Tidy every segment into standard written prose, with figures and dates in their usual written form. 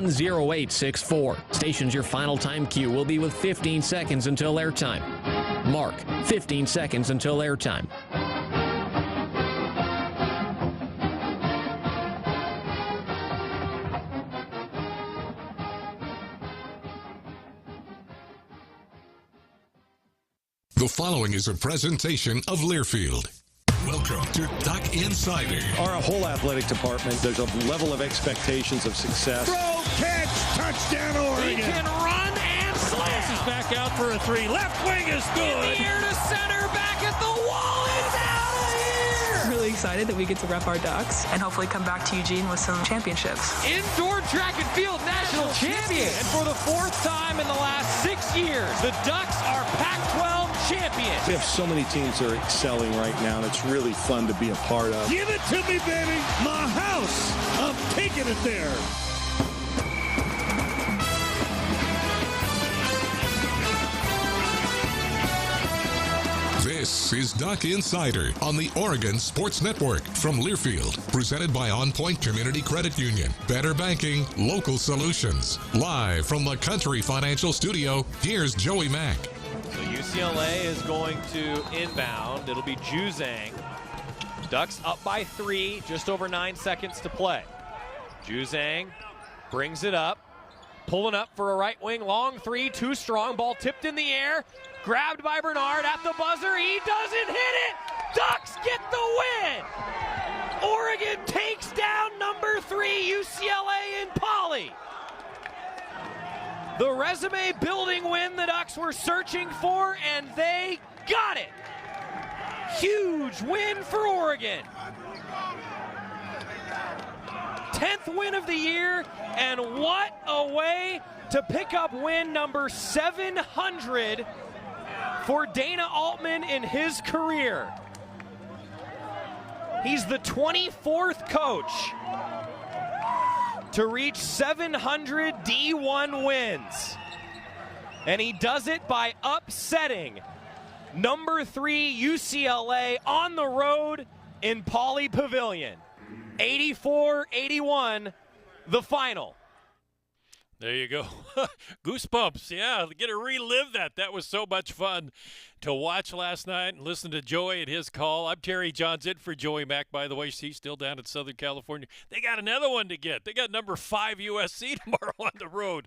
0864. Stations your final time cue will be with 15 seconds until airtime. Mark, 15 seconds until airtime. The following is a presentation of Learfield. Welcome to Duck Insider. Our whole athletic department, there's a level of expectations of success. Throw, catch, touchdown, Oregon. He can run and slam. He's back out for a three. Left wing is good. In the air to center, back at the wall. It's out of here. Really excited that we get to rep our Ducks and hopefully come back to Eugene with some championships. Indoor track and field national champion. And for the fourth time in the last 6 years, the Ducks are Pac-12 champions. We have so many teams that are excelling right now, and it's really fun to be a part of. Give it to me, baby. My house. I'm taking it there. This is Duck Insider on the Oregon Sports Network from Learfield, presented by On Point Community Credit Union. Better banking, local solutions. Live from the Country Financial Studio, here's Joey Mack. So UCLA is going to inbound. It'll be Juzang. Ducks up by 3, just over 9 seconds to play. Juzang brings it up, pulling up for a right wing, long 3, too strong, ball tipped in the air, grabbed by Bernard at the buzzer, he doesn't hit it! Ducks get the win! Oregon takes down number 3 UCLA in Poly. The resume building win the Ducks were searching for, and they got it. Huge win for Oregon. 10th win of the year, and what a way to pick up win number 700 for Dana Altman in his career. He's the 24th coach to reach 700 D1 wins. And he does it by upsetting number 3 UCLA on the road in Pauley Pavilion. 84-81, the final. There you go. Goosebumps. Yeah, get to relive that. That was so much fun to watch last night and listen to Joey at his call. I'm Terry Johns in for Joey Mack, by the way. He's still down in Southern California. They got another one to get. They got number 5 USC tomorrow on the road.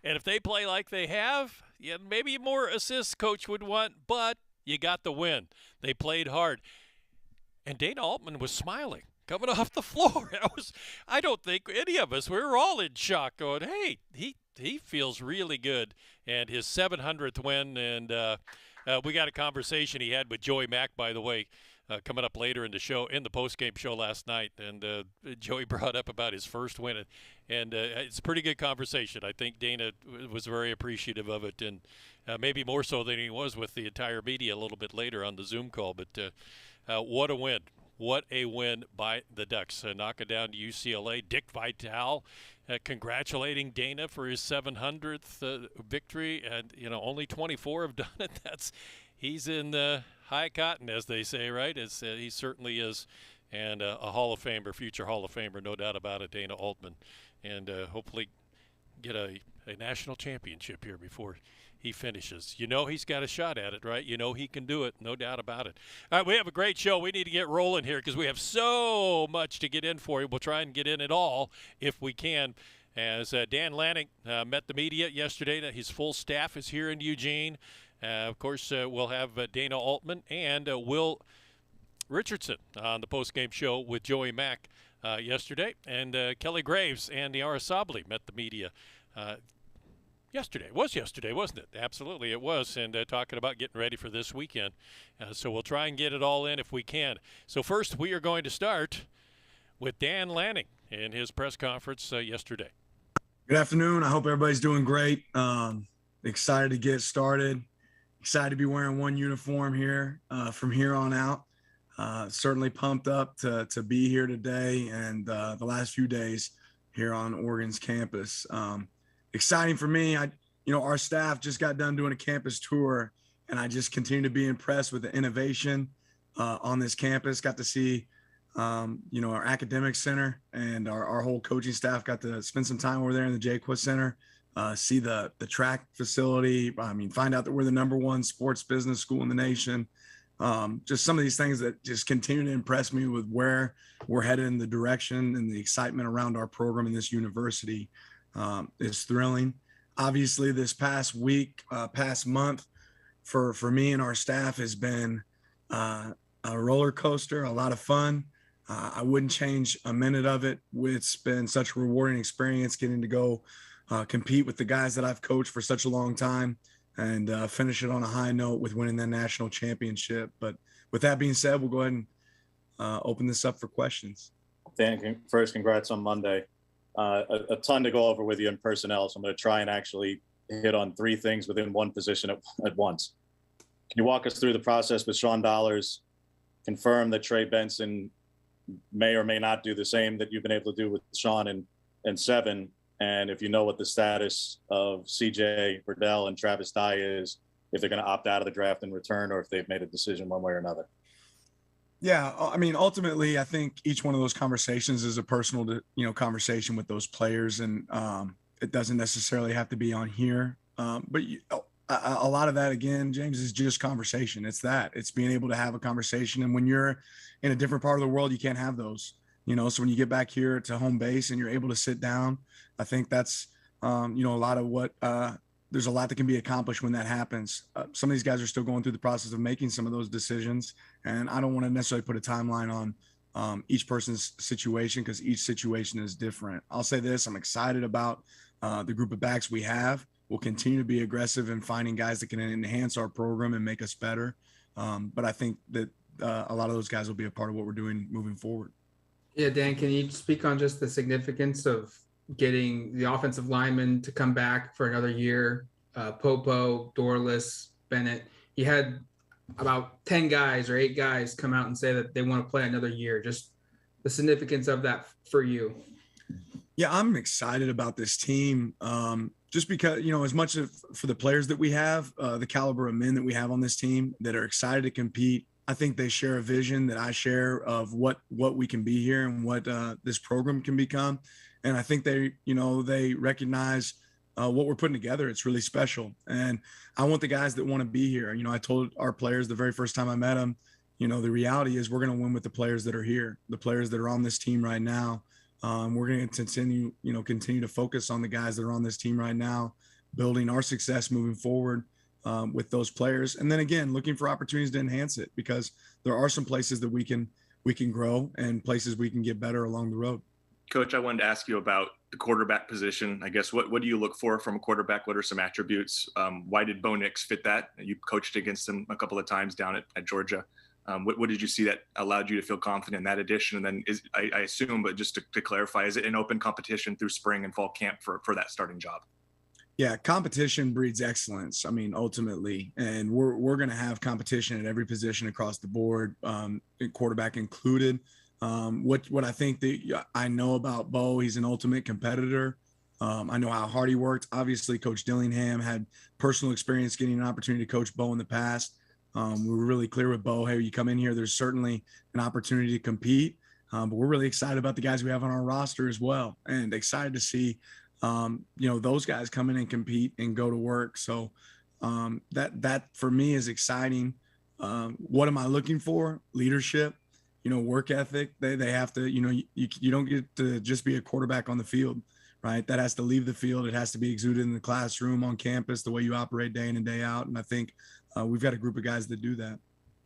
And if they play like they have, yeah, maybe more assists coach would want, but you got the win. They played hard. And Dana Altman was smiling coming off the floor. I don't think any of us, we were all in shock going, hey, he feels really good. And his 700th win, and we got a conversation he had with Joey Mack, by the way, coming up later in the show, in the postgame show last night. And Joey brought up about his first win, and it's a pretty good conversation. I think Dana was very appreciative of it, and maybe more so than he was with the entire media a little bit later on the Zoom call. But what a win. What a win by the Ducks. Knock it down to UCLA. Dick Vitale congratulating Dana for his 700th victory. And, only 24 have done it. He's in high cotton, as they say, right? He certainly is. And a Hall of Famer, future Hall of Famer, no doubt about it, Dana Altman. And hopefully get a national championship here before he finishes. He's got a shot at it, right? He can do it, no doubt about it. All right, we have a great show. We need to get rolling here because we have so much to get in for you. We'll try and get in it all if we can. As Dan Lanning met the media yesterday, his full staff is here in Eugene. Of course, we'll have Dana Altman and Will Richardson on the postgame show with Joey Mack yesterday. And Kelly Graves and Niara Sabli met the media yesterday. It was yesterday, wasn't it? Absolutely, it was. And talking about getting ready for this weekend. So we'll try and get it all in if we can. So first, we are going to start with Dan Lanning in his press conference yesterday. Good afternoon. I hope everybody's doing great. Excited to get started. Excited to be wearing one uniform here from here on out. Certainly pumped up to be here today and the last few days here on Oregon's campus. Exciting for me. Our staff just got done doing a campus tour, and I just continue to be impressed with the innovation on this campus. Got to see Our academic center and our whole coaching staff got to spend some time over there in the Jayquist Center, see the track facility. Find out that we're the #1 sports business school in the nation. Just some of these things that just continue to impress me with where we're headed in the direction, and the excitement around our program and this university is thrilling. Obviously, this past week, past month for me and our staff has been a roller coaster, a lot of fun. I wouldn't change a minute of it. It's been such a rewarding experience getting to go compete with the guys that I've coached for such a long time, and finish it on a high note with winning that national championship. But with that being said, we'll go ahead and open this up for questions. Dan, first, congrats on Monday. A ton to go over with you in personnel, so I'm going to try and actually hit on 3 things within one position at once. Can you walk us through the process with Sean Dollars, confirm that Trey Benson may or may not do the same that you've been able to do with Sean and 7, and if you know what the status of CJ Verdell and Travis Dye is, if they're going to opt out of the draft and return, or if they've made a decision one way or another? Yeah, ultimately, I think each one of those conversations is a personal, conversation with those players, and it doesn't necessarily have to be on here. But a lot of that, again, James, is just conversation. It's being able to have a conversation, and when you're in a different part of the world, you can't have those. So when you get back here to home base and you're able to sit down, I think that's a lot of what. There's a lot that can be accomplished when that happens. Some of these guys are still going through the process of making some of those decisions, and I don't want to necessarily put a timeline on each person's situation, because each situation is different. I'll say this: I'm excited about the group of backs we have. We'll continue to be aggressive in finding guys that can enhance our program and make us better. But I think that a lot of those guys will be a part of what we're doing moving forward. Yeah, Dan, can you speak on just the significance of getting the offensive lineman to come back for another year? Popo, Dorless, Bennett. You had about 10 guys or 8 guys come out and say that they want to play another year. Just the significance of that for you. Yeah, I'm excited about this team. Just because, as much for the players that we have, the caliber of men that we have on this team that are excited to compete, I think they share a vision that I share of what we can be here and what this program can become. And I think they recognize what we're putting together. It's really special. And I want the guys that want to be here. I told our players the very first time I met them, the reality is we're going to win with the players that are here, the players that are on this team right now. We're going to continue to focus on the guys that are on this team right now, building our success moving forward with those players. And then again, looking for opportunities to enhance it, because there are some places that we can grow and places we can get better along the road. Coach, I wanted to ask you about the quarterback position. I guess what do you look for from a quarterback? What are some attributes? Why did Bo Nix fit that? You coached against him a couple of times down at Georgia. What did you see that allowed you to feel confident in that addition? And then I assume, but just to clarify, is it an open competition through spring and fall camp for that starting job? Yeah, competition breeds excellence. Ultimately, and we're going to have competition at every position across the board, quarterback included. What I think that I know about Bo, he's an ultimate competitor. I know how hard he worked. Obviously, Coach Dillingham had personal experience getting an opportunity to coach Bo in the past. We were really clear with Bo, hey, you come in here, there's certainly an opportunity to compete. But we're really excited about the guys we have on our roster as well, and excited to see, those guys come in and compete and go to work. So that for me is exciting. What am I looking for? Leadership, work ethic. They have to, you don't get to just be a quarterback on the field, right? That has to leave the field. It has to be exuded in the classroom, on campus, the way you operate day in and day out. And I think we've got a group of guys that do that.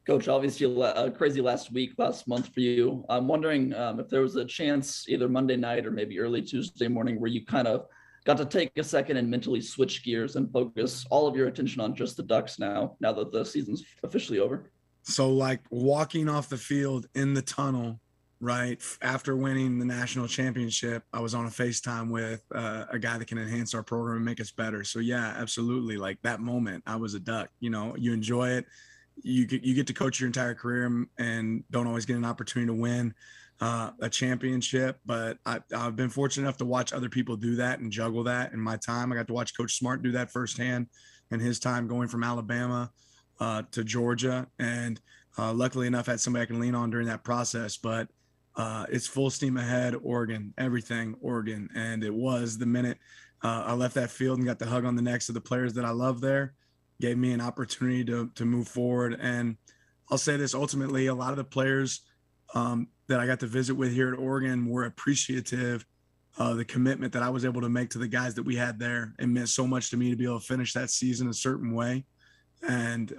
Coach, obviously a crazy last month for you. I'm wondering if there was a chance either Monday night or maybe early Tuesday morning where you kind of got to take a second and mentally switch gears and focus all of your attention on just the Ducks now that the season's officially over. So like walking off the field in the tunnel, right, after winning the national championship, I was on a FaceTime with a guy that can enhance our program and make us better. So yeah, absolutely. Like that moment, I was a Duck. You enjoy it. You get to coach your entire career and don't always get an opportunity to win a championship. But I've been fortunate enough to watch other people do that and juggle that in my time. I got to watch Coach Smart do that firsthand in his time going from Alabama to Georgia. And luckily enough, had somebody I can lean on during that process. But it's full steam ahead, Oregon, everything Oregon. And it was the minute I left that field and got the hug on the necks of the players that I love there, gave me an opportunity to move forward. And I'll say this, ultimately, a lot of the players that I got to visit with here at Oregon were appreciative of the commitment that I was able to make to the guys that we had there. It meant so much to me to be able to finish that season a certain way. And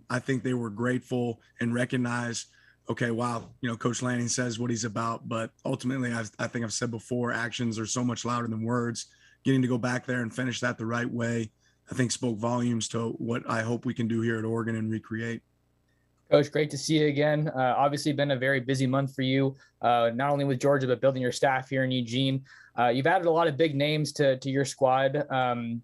I think they were grateful and recognized, okay, wow, Coach Lanning says what he's about, but ultimately, I think I've said before, actions are so much louder than words. Getting to go back there and finish that the right way, I think spoke volumes to what I hope we can do here at Oregon and recreate. Coach, great to see you again. Obviously been a very busy month for you, not only with Georgia, but building your staff here in Eugene. You've added a lot of big names to your squad.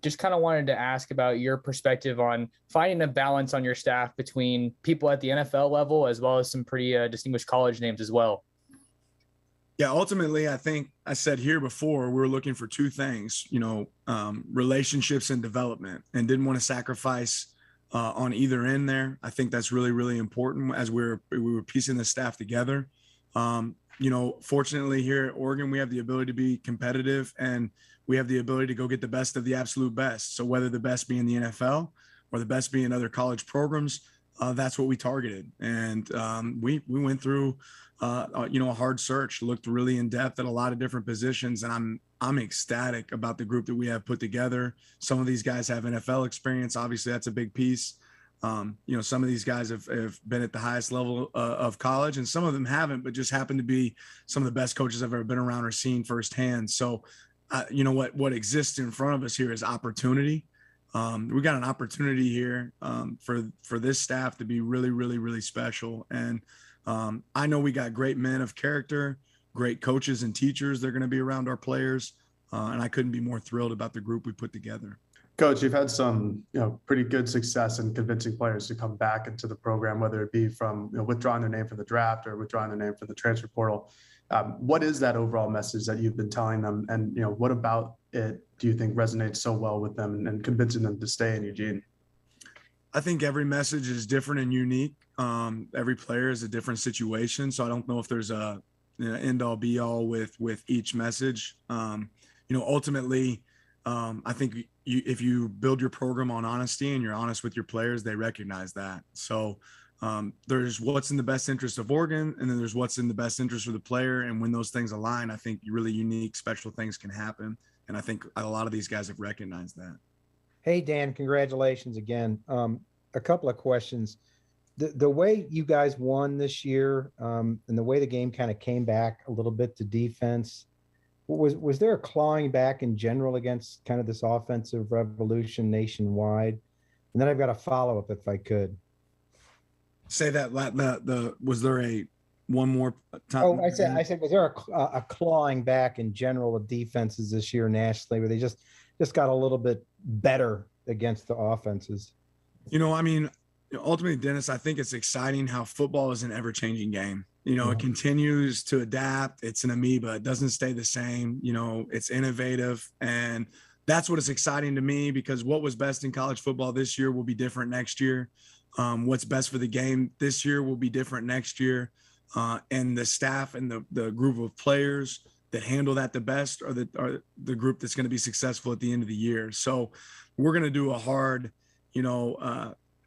Just kind of wanted to ask about your perspective on finding a balance on your staff between people at the NFL level, as well as some pretty distinguished college names as well. Yeah, ultimately, I think I said here before, we were looking for two things, relationships and development, and didn't want to sacrifice on either end there. I think that's really, really important as we were piecing the staff together. Fortunately here at Oregon, we have the ability to be competitive, and we have the ability to go get the best of the absolute best. So whether the best be in the NFL or the best be in other college programs, that's what we targeted. And we went through, a hard search, looked really in depth at a lot of different positions. And I'm ecstatic about the group that we have put together. Some of these guys have NFL experience. Obviously, that's a big piece. Some of these guys have been at the highest level of college, and some of them haven't, but just happen to be some of the best coaches I've ever been around or seen firsthand. So, what exists in front of us here is opportunity. We got an opportunity here for this staff to be really, really, really special. And I know we got great men of character, great coaches and teachers. They're going to be around our players. And I couldn't be more thrilled about the group we put together. Coach, you've had some, pretty good success in convincing players to come back into the program, whether it be from withdrawing their name from the draft or withdrawing their name from the transfer portal. What is that overall message that you've been telling them? And, what about it do you think resonates so well with them and convincing them to stay in Eugene? I think every message is different and unique. Every player is a different situation. So I don't know if there's a end all be all with each message. Ultimately, I think if you build your program on honesty and you're honest with your players, they recognize that. So there's what's in the best interest of Oregon, and then there's what's in the best interest of the player. And when those things align, I think really unique, special things can happen. And I think a lot of these guys have recognized that. Hey, Dan, congratulations again. A couple of questions. The way you guys won this year and the way the game kind of came back a little bit to defense, was there a clawing back in general against kind of this offensive revolution nationwide? And then I've got a follow-up if I could. Say that was there one more time? Oh, I said, was there a clawing back in general of defenses this year nationally, where they just got a little bit better against the offenses? Ultimately, Dennis, I think it's exciting how football is an ever-changing game. It continues to adapt. It's an amoeba. It doesn't stay the same. It's innovative. And that's what is exciting to me, because what was best in college football this year will be different next year. What's best for the game this year will be different next year. And the staff and the group of players that handle that the best are the group that's going to be successful at the end of the year. So we're going to do a hard,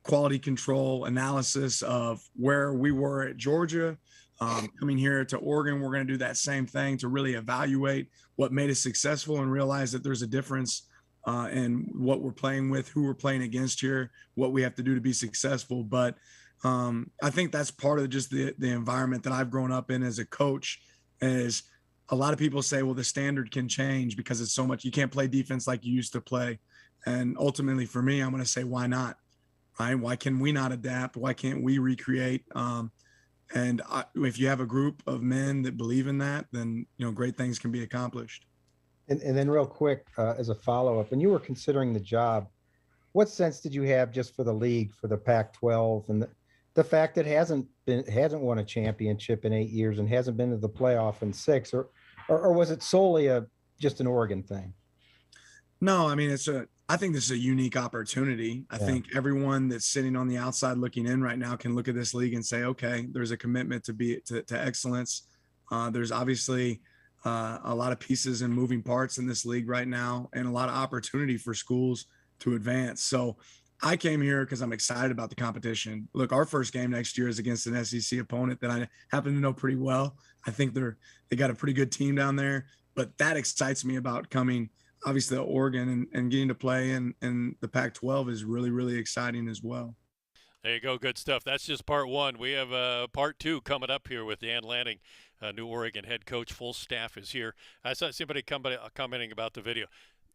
quality control analysis of where we were at Georgia. Coming here to Oregon, we're going to do that same thing to really evaluate what made us successful and realize that there's a difference in what we're playing with, who we're playing against here, what we have to do to be successful. But I think that's part of just the environment that I've grown up in as a coach. Is a lot of people say, well, the standard can change because it's so much. You can't play defense like you used to play. And ultimately for me, I'm going to say, why not? Right? Why can we not adapt? Why can't we recreate? If you have a group of men that believe in that, then, great things can be accomplished. And then real quick, as a follow-up, when you were considering the job, what sense did you have just for the league, for the Pac-12, and the fact that hasn't won a championship in 8 years and hasn't been to the playoff in 6, or was it solely just an Oregon thing? No, I think this is a unique opportunity. I think everyone that's sitting on the outside looking in right now can look at this league and say, okay, there's a commitment to excellence. There's obviously a lot of pieces and moving parts in this league right now, and a lot of opportunity for schools to advance. So I came here because I'm excited about the competition. Look, our first game next year is against an SEC opponent that I happen to know pretty well. I think they got a pretty good team down there, but that excites me about coming, obviously, to Oregon and getting to play in the Pac-12 is really, really exciting as well. There you go. Good stuff. That's just part one. We have part two coming up here with Dan Lanning, new Oregon head coach. Full staff is here. I saw somebody commenting about the video.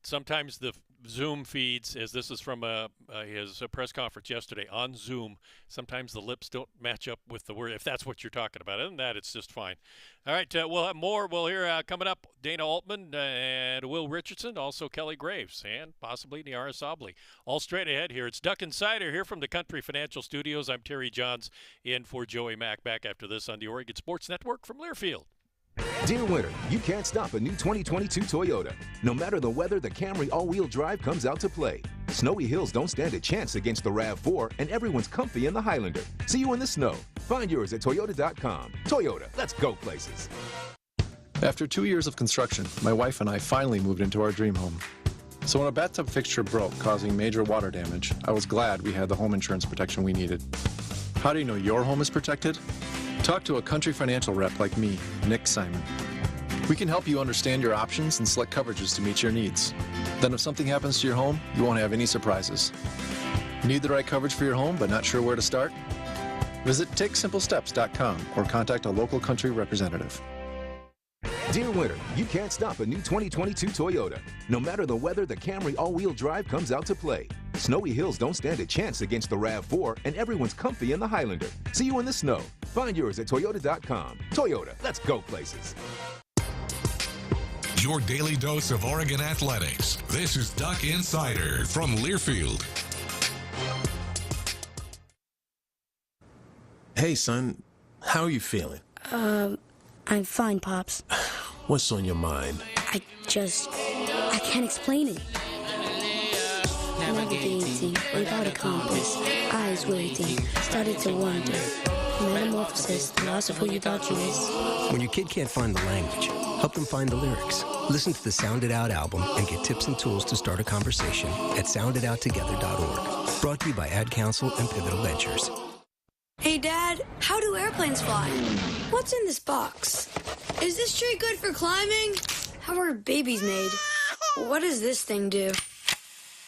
Sometimes the Zoom feeds, as this is from his press conference yesterday on Zoom, sometimes the lips don't match up with the word, if that's what you're talking about. Other than that, it's just fine. All right, we'll have more. We'll hear coming up Dana Altman and Will Richardson, also Kelly Graves, and possibly Niara Sabli. All straight ahead here. It's Duck Insider here from the Country Financial Studios. I'm Terry Johns in for Joey Mack. Back after this on the Oregon Sports Network from Learfield. Dear winter, you can't stop a new 2022 Toyota. No matter the weather, the Camry all-wheel drive comes out to play. Snowy hills don't stand a chance against the RAV4, and everyone's comfy in the Highlander. See you in the snow. Find yours at Toyota.com. Toyota, let's go places. After 2 years of construction, my wife and I finally moved into our dream home. So when a bathtub fixture broke, causing major water damage, I was glad we had the home insurance protection we needed. How do you know your home is protected? Talk to a Country Financial rep like me, Nick Simon. We can help you understand your options and select coverages to meet your needs. Then if something happens to your home, you won't have any surprises. Need the right coverage for your home but not sure where to start? Visit TakeSimpleSteps.com or contact a local Country representative. Dear winter, you can't stop a new 2022 Toyota. No matter the weather, the Camry all-wheel drive comes out to play. Snowy hills don't stand a chance against the RAV4, and everyone's comfy in the Highlander. See you in the snow. Find yours at Toyota.com. Toyota, let's go places. Your daily dose of Oregon athletics. This is Duck Insider from Learfield. Hey, son. How are you feeling? I'm fine, Pops. What's on your mind? I can't explain it. Navigating without a compass, eyes waiting, started to wonder. Metamorphosis, the loss of who you thought you was. When your kid can't find the language, help them find the lyrics. Listen to the Sound It Out album and get tips and tools to start a conversation at sounditouttogether.org. Brought to you by Ad Council and Pivotal Ventures. Hey, Dad, how do airplanes fly? What's in this box? Is this tree good for climbing? How are babies made? What does this thing do?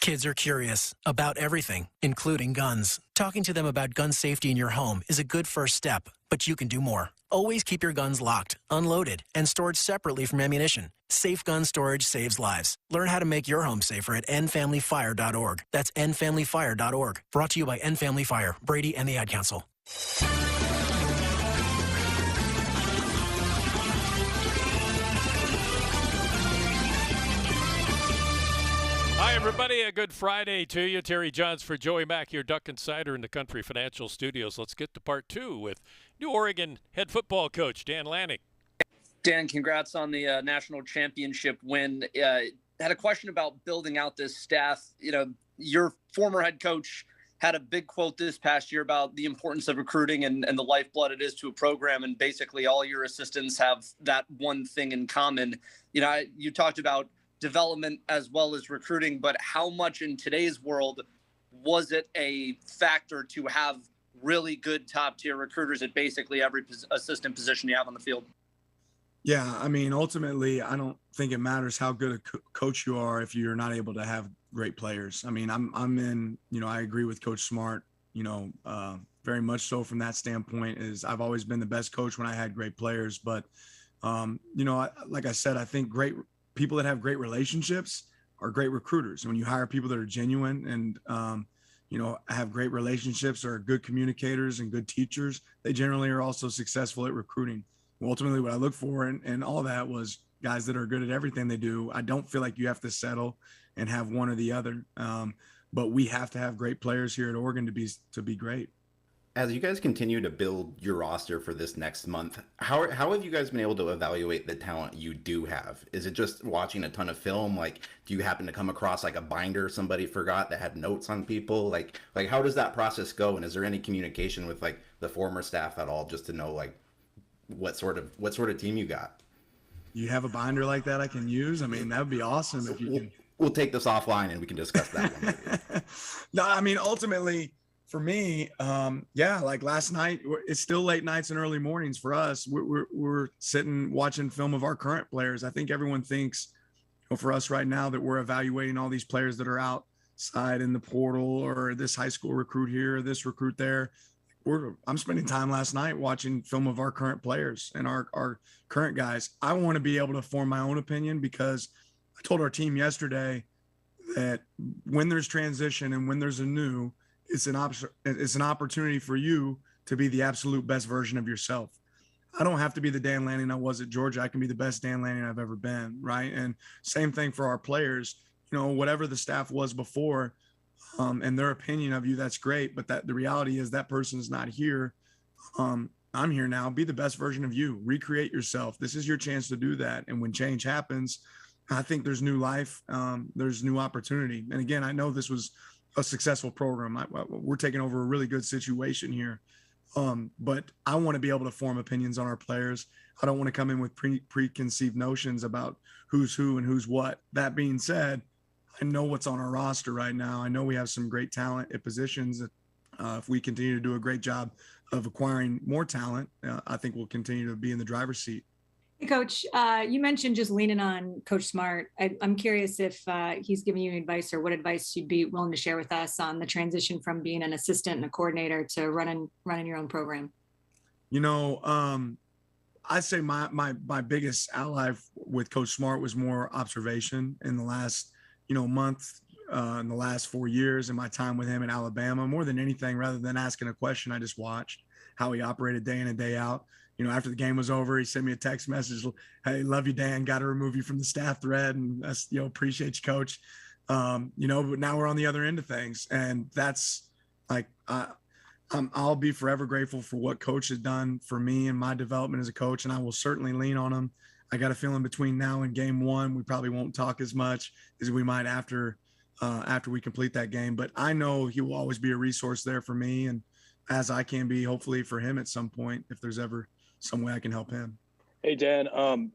Kids are curious about everything, including guns. Talking to them about gun safety in your home is a good first step, but you can do more. Always keep your guns locked, unloaded, and stored separately from ammunition. Safe gun storage saves lives. Learn how to make your home safer at endfamilyfire.org. That's endfamilyfire.org. Brought to you by End Family Fire, Brady, and the Ad Council. Hi, everybody. A good Friday to you. Terry Johns for Joey Mack here, Duck Insider in the Country Financial Studios. Let's get to part two with new Oregon head football coach Dan Lanning. Dan, congrats on the national championship win. Had a question about building out this staff. You know, your former head coach had a big quote this past year about the importance of recruiting and the lifeblood it is to a program. And basically all your assistants have that one thing in common. You know, you talked about development as well as recruiting, but how much in today's world was it a factor to have really good top tier recruiters at basically every assistant position you have on the field? Yeah, I mean, ultimately, I don't think it matters how good a coach you are if you're not able to have great players. I mean, I'm in, you know, I agree with Coach Smart, you know, very much so from that standpoint. Is I've always been the best coach when I had great players. But, you know, like I said, I think great people that have great relationships are great recruiters. And when you hire people that are genuine and, you know, have great relationships or are good communicators and good teachers, they generally are also successful at recruiting. Ultimately, what I look for and all that was guys that are good at everything they do. I don't feel like you have to settle and have one or the other. But we have to have great players here at Oregon to be great. As you guys continue to build your roster for this next month, how have you guys been able to evaluate the talent you do have? Is it just watching a ton of film? Like, do you happen to come across like a binder somebody forgot that had notes on people? Like how does that process go? And is there any communication with like the former staff at all just to know like what sort of team you got. You have a binder like that I can use? I mean, that would be awesome if you can. We'll take this offline and we can discuss that one. No, I mean, ultimately for me, yeah, like last night, it's still late nights and early mornings for us. We're sitting watching film of our current players. I think everyone thinks, for us right now, that we're evaluating all these players that are outside in the portal, or this high school recruit here, or this recruit there. I'm spending time last night watching film of our current players and our current guys. I want to be able to form my own opinion, because I told our team yesterday that when there's transition and when there's a new, it's an opportunity for you to be the absolute best version of yourself. I don't have to be the Dan Lanning I was at Georgia. I can be the best Dan Lanning I've ever been, right? And same thing for our players. Whatever the staff was before, and their opinion of you, that's great. But the reality is that person's not here. I'm here now. Be the best version of you. Recreate yourself. This is your chance to do that. And when change happens, I think there's new life. There's new opportunity. And again, I know this was a successful program. We're taking over a really good situation here. But I want to be able to form opinions on our players. I don't want to come in with preconceived notions about who's who and who's what. That being said, I know what's on our roster right now. I know we have some great talent at positions. If we continue to do a great job of acquiring more talent, I think we'll continue to be in the driver's seat. Hey, Coach, you mentioned just leaning on Coach Smart. I'm curious if he's giving you advice, or what advice you'd be willing to share with us on the transition from being an assistant and a coordinator to running your own program. I'd say my biggest ally with Coach Smart was more observation in the last month, in the last 4 years, in my time with him in Alabama. More than anything, rather than asking a question, I just watched how he operated day in and day out. After the game was over, he sent me a text message. Hey, love you, Dan. Got to remove you from the staff thread. And that's, appreciate you, Coach. But now we're on the other end of things. And that's like, I'll be forever grateful for what Coach has done for me and my development as a coach. And I will certainly lean on him. I got a feeling between now and game one, we probably won't talk as much as we might after we complete that game. But I know he will always be a resource there for me, and as I can be, hopefully, for him at some point, if there's ever some way I can help him. Hey, Dan,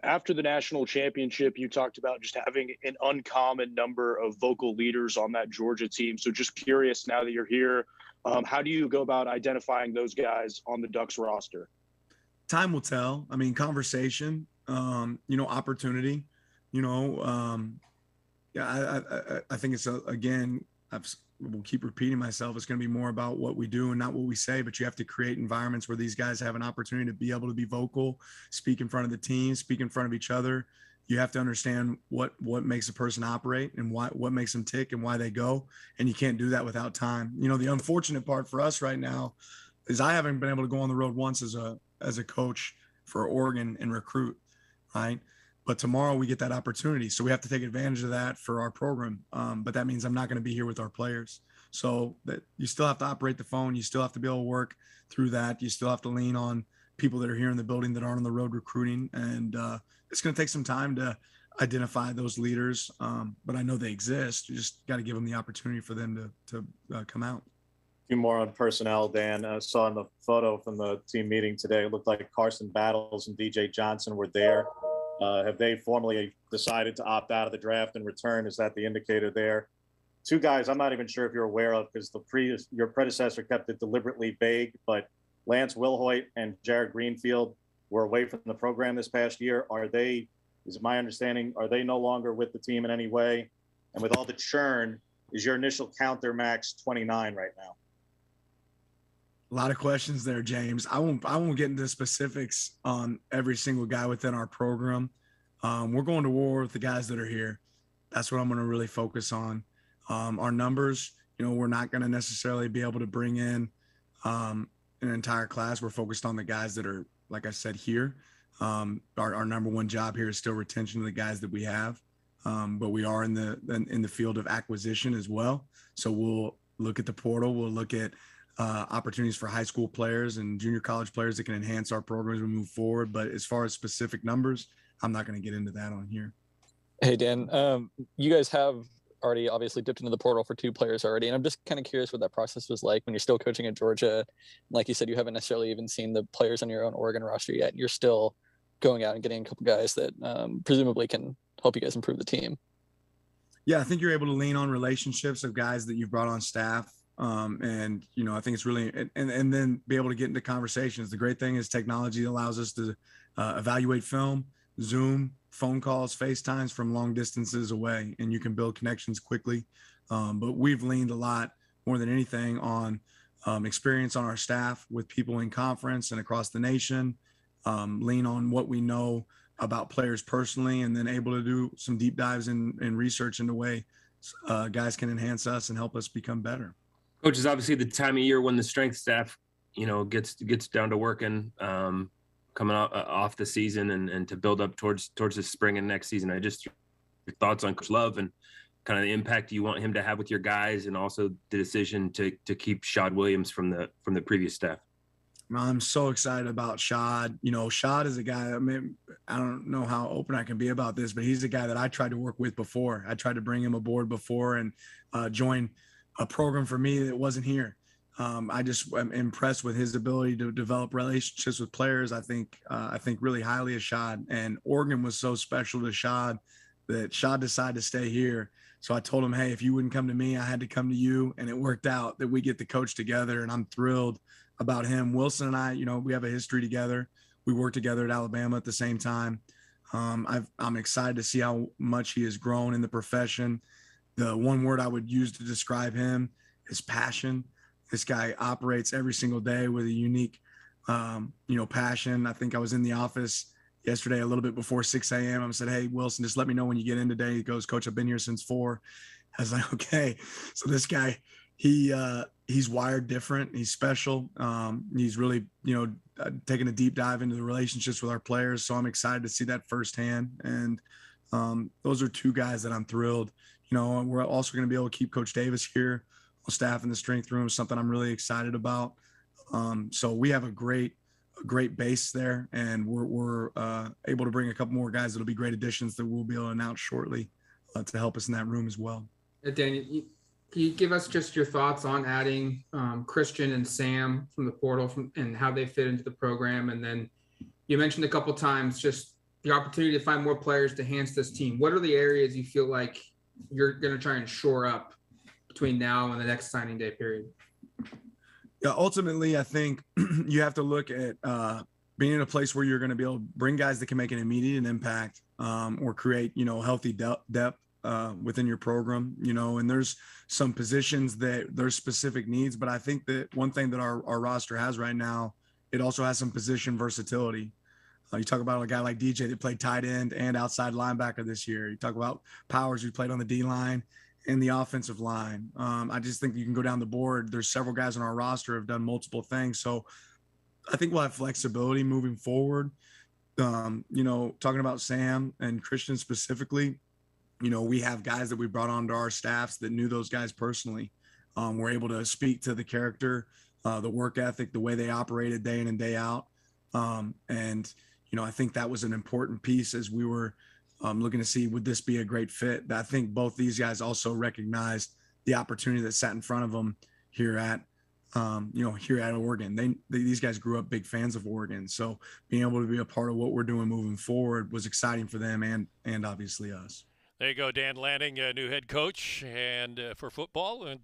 after the national championship, you talked about just having an uncommon number of vocal leaders on that Georgia team. So just curious, now that you're here, how do you go about identifying those guys on the Ducks roster? Time will tell. I mean, conversation, opportunity, I think it's, again, we'll keep repeating myself. It's going to be more about what we do and not what we say, but you have to create environments where these guys have an opportunity to be able to be vocal, speak in front of the team, speak in front of each other. You have to understand what makes a person operate and what makes them tick and why they go. And you can't do that without time. The unfortunate part for us right now is I haven't been able to go on the road once as a coach for Oregon and recruit, right? But tomorrow we get that opportunity. So we have to take advantage of that for our program. But that means I'm not going to be here with our players. So that you still have to operate the phone. You still have to be able to work through that. You still have to lean on people that are here in the building that aren't on the road recruiting. And it's going to take some time to identify those leaders. But I know they exist. You just got to give them the opportunity for them to come out. A few more on personnel, Dan. I saw in the photo from the team meeting today, it looked like Carson Battles and DJ Johnson were there. Have they formally decided to opt out of the draft and return? Is that the indicator there? Two guys I'm not even sure if you're aware of, because your predecessor kept it deliberately vague, but Lance Wilhoit and Jared Greenfield were away from the program this past year. Is it my understanding, are they no longer with the team in any way? And with all the churn, is your initial count their max 29 right now? A lot of questions there, James. I won't get into specifics on every single guy within our program. We're going to war with the guys that are here. That's what I'm going to really focus on. Our numbers, we're not going to necessarily be able to bring in an entire class. We're focused on the guys that are, like I said, here. Our number one job here is still retention of the guys that we have. But we are in the field of acquisition as well. So we'll look at the portal. We'll look at opportunities for high school players and junior college players that can enhance our program as we move forward. But as far as specific numbers, I'm not going to get into that on here. Hey, Dan, you guys have already obviously dipped into the portal for 2 players already. And I'm just kind of curious what that process was like when you're still coaching at Georgia. Like you said, you haven't necessarily even seen the players on your own Oregon roster yet. You're still going out and getting a couple guys that presumably can help you guys improve the team. Yeah, I think you're able to lean on relationships of guys that you've brought on staff. And, you know, I think it's really, and then be able to get into conversations. The great thing is technology allows us to evaluate film, Zoom, phone calls, FaceTimes from long distances away, and you can build connections quickly. But we've leaned a lot more than anything on experience on our staff with people in conference and across the nation, lean on what we know about players personally, and then able to do some deep dives in research in the way guys can enhance us and help us become better. Coach, is obviously the time of year when the strength staff, you know, gets down to working, coming off the season and to build up towards the spring and next season. Your thoughts on Coach Love and kind of the impact you want him to have with your guys, and also the decision to keep Shad Williams from the previous staff. I'm so excited about Shad. You know, Shad is a guy, I mean, I don't know how open I can be about this, but he's a guy that I tried to work with before. I tried to bring him aboard before and join a program for me that wasn't here. I just am impressed with his ability to develop relationships with players. I think really highly of Shad, and Oregon was so special to Shad that Shad decided to stay here. So I told him, hey, if you wouldn't come to me, I had to come to you. And it worked out that we get to coach together, and I'm thrilled about him. Wilson and I, you know, we have a history together. We worked together at Alabama at the same time. I'm excited to see how much he has grown in the profession. The one word I would use to describe him is passion. This guy operates every single day with a unique, passion. I think I was in the office yesterday a little bit before 6 a.m. I said, hey, Wilson, just let me know when you get in today. He goes, Coach, I've been here since 4. I was like, okay. So this guy, he's wired different. He's special. He's really, taking a deep dive into the relationships with our players. So I'm excited to see that firsthand. And those are 2 guys that I'm thrilled. You know, we're also going to be able to keep Coach Davis here on staff in the strength room, something I'm really excited about. So we have a great base there, and we're able to bring a couple more guys that'll be great additions that we'll be able to announce shortly to help us in that room as well. Dan, can you give us just your thoughts on adding Christian and Sam from the portal and how they fit into the program? And then you mentioned a couple times just the opportunity to find more players to enhance this team. What are the areas you feel like you're going to try and shore up between now and the next signing day period? Yeah, ultimately, I think you have to look at being in a place where you're going to be able to bring guys that can make an immediate impact or create, healthy depth within your program, and there's some positions that there's specific needs. But I think that one thing that our roster has right now, it also has some position versatility. You talk about a guy like DJ that played tight end and outside linebacker this year. You talk about Powers who played on the D line and the offensive line. I just think you can go down the board. There's several guys on our roster who have done multiple things. So I think we'll have flexibility moving forward. Talking about Sam and Christian specifically, we have guys that we brought onto our staffs that knew those guys personally. We're able to speak to the character, the work ethic, the way they operated day in and day out. I think that was an important piece as we were looking to see, would this be a great fit? I think both these guys also recognized the opportunity that sat in front of them here at Oregon. These guys grew up big fans of Oregon. So being able to be a part of what we're doing moving forward was exciting for them and obviously us. There you go, Dan Lanning, new head coach and for football, and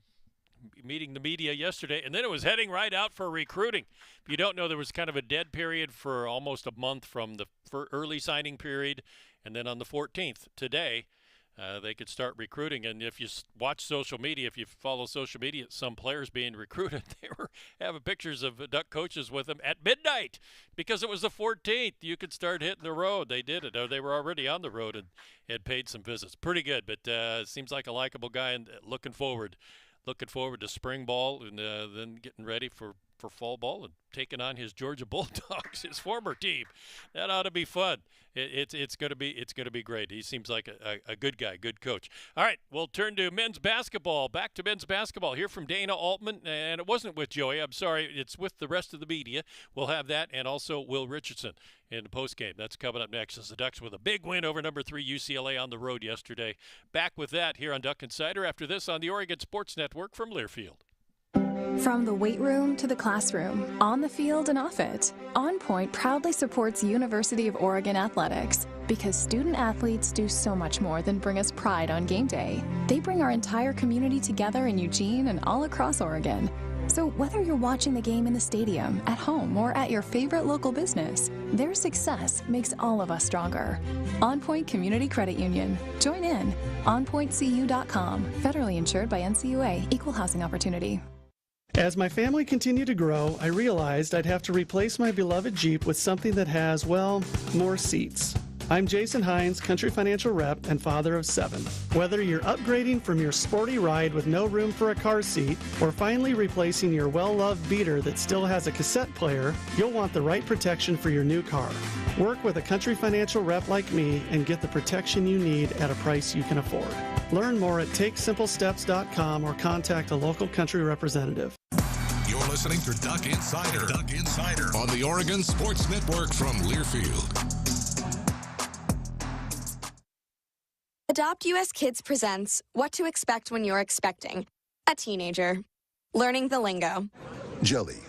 meeting the media yesterday, and then it was heading right out for recruiting. If you don't know, there was kind of a dead period for almost a month from the early signing period, and then on the 14th, today, they could start recruiting. And if you watch social media, if you follow social media, some players being recruited, they were having pictures of Duck coaches with them at midnight because it was the 14th. You could start hitting the road. They did it, or they were already on the road and had paid some visits. Pretty good, but it seems like a likable guy, and looking forward to spring ball and then getting ready for for fall ball and taking on his Georgia Bulldogs, his former team. That ought to be fun. It's going to be great. He seems like a good guy, good coach. All right, we'll turn to men's basketball. Back to men's basketball here from Dana Altman, and it wasn't with Joey. I'm sorry, it's with the rest of the media. We'll have that, and also Will Richardson in the postgame. That's coming up next as the Ducks with a big win over number 3 UCLA on the road yesterday. Back with that here on Duck Insider after this on the Oregon Sports Network from Learfield. From the weight room to the classroom, on the field and off it, On Point proudly supports University of Oregon athletics because student athletes do so much more than bring us pride on game day. They bring our entire community together in Eugene and all across Oregon. So whether you're watching the game in the stadium, at home, or at your favorite local business, their success makes all of us stronger. On Point Community Credit Union. Join in. OnPointCU.com. Federally insured by NCUA. Equal housing opportunity. As my family continued to grow, I realized I'd have to replace my beloved Jeep with something that has, well, more seats. I'm Jason Hines, Country Financial Rep and father of 7. Whether you're upgrading from your sporty ride with no room for a car seat or finally replacing your well-loved beater that still has a cassette player, you'll want the right protection for your new car. Work with a Country Financial Rep like me and get the protection you need at a price you can afford. Learn more at TakeSimpleSteps.com or contact a local Country representative. You're listening to Duck Insider. Duck Insider on the Oregon Sports Network from Learfield. Adopt US Kids presents What to Expect When You're Expecting a Teenager. Learning the lingo. Jelly.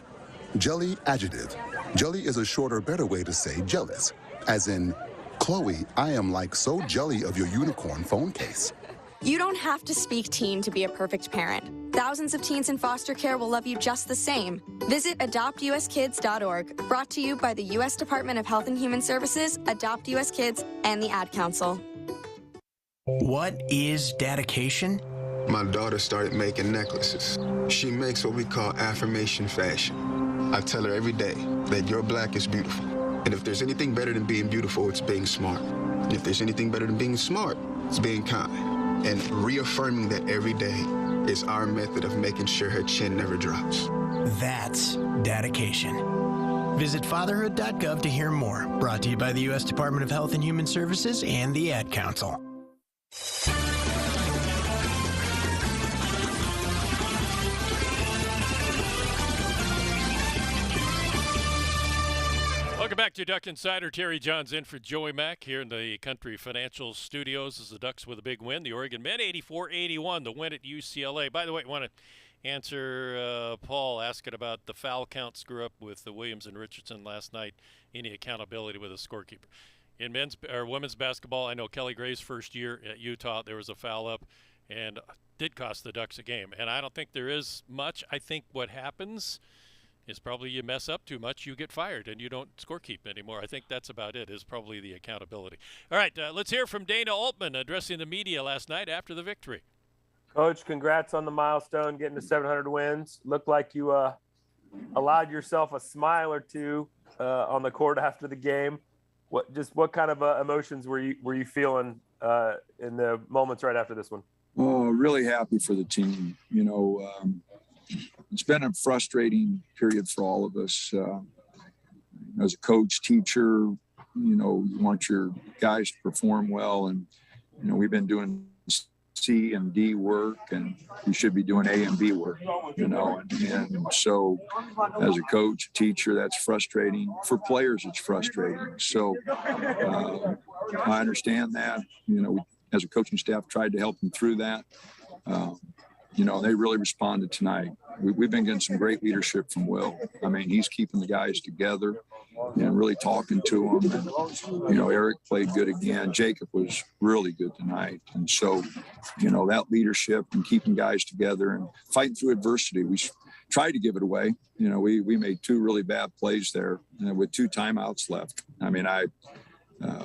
Jelly adjective. Jelly is a shorter, better way to say jealous. As in, Chloe, I am like so jelly of your unicorn phone case. You don't have to speak teen to be a perfect parent. Thousands of teens in foster care will love you just the same. Visit adoptuskids.org, brought to you by the U.S. Department of Health and Human Services, Adopt U.S. Kids, and the Ad Council. What is dedication? My daughter started making necklaces. She makes what we call affirmation fashion. I tell her every day that your black is beautiful. And if there's anything better than being beautiful, it's being smart. And if there's anything better than being smart, it's being kind. And reaffirming that every day is our method of making sure her chin never drops. That's dedication. Visit fatherhood.gov to hear more. Brought to you by the U.S. Department of Health and Human Services and the Ad Council. Welcome back to Duck Insider. Terry Johns in for Joey Mack here in the Country Financial Studios as the Ducks with a big win. The Oregon men 84-81, the win at UCLA. By the way, I want to answer Paul asking about the foul count screw up with the Williams and Richardson last night. Any accountability with a scorekeeper? In men's or women's basketball, I know Kelly Gray's first year at Utah, there was a foul up and did cost the Ducks a game. And I don't think there is much. I think what happens is probably you mess up too much, you get fired, and you don't scorekeep anymore. I think that's about it, is probably the accountability. All right, let's hear from Dana Altman addressing the media last night after the victory. Coach, congrats on the milestone, getting to 700 wins. Looked like you allowed yourself a smile or two on the court after the game. What kind of emotions were you feeling in the moments right after this one? Oh, really happy for the team. You know, it's been a frustrating period for all of us. As a coach, teacher, you know, you want your guys to perform well, and you know we've been doing C and D work, and you should be doing A and B work, you know, and so as a coach, teacher, that's frustrating. For players, it's frustrating. So I understand that. You know, we, as a coaching staff, tried to help them through that. You know, they really responded tonight. We've been getting some great leadership from Will. I mean, he's keeping the guys together and really talking to them. And, you know, Eric played good again. Jacob was really good tonight. And so, you know, that leadership and keeping guys together and fighting through adversity. We tried to give it away. You know, we made 2 really bad plays there with 2 timeouts left. I mean,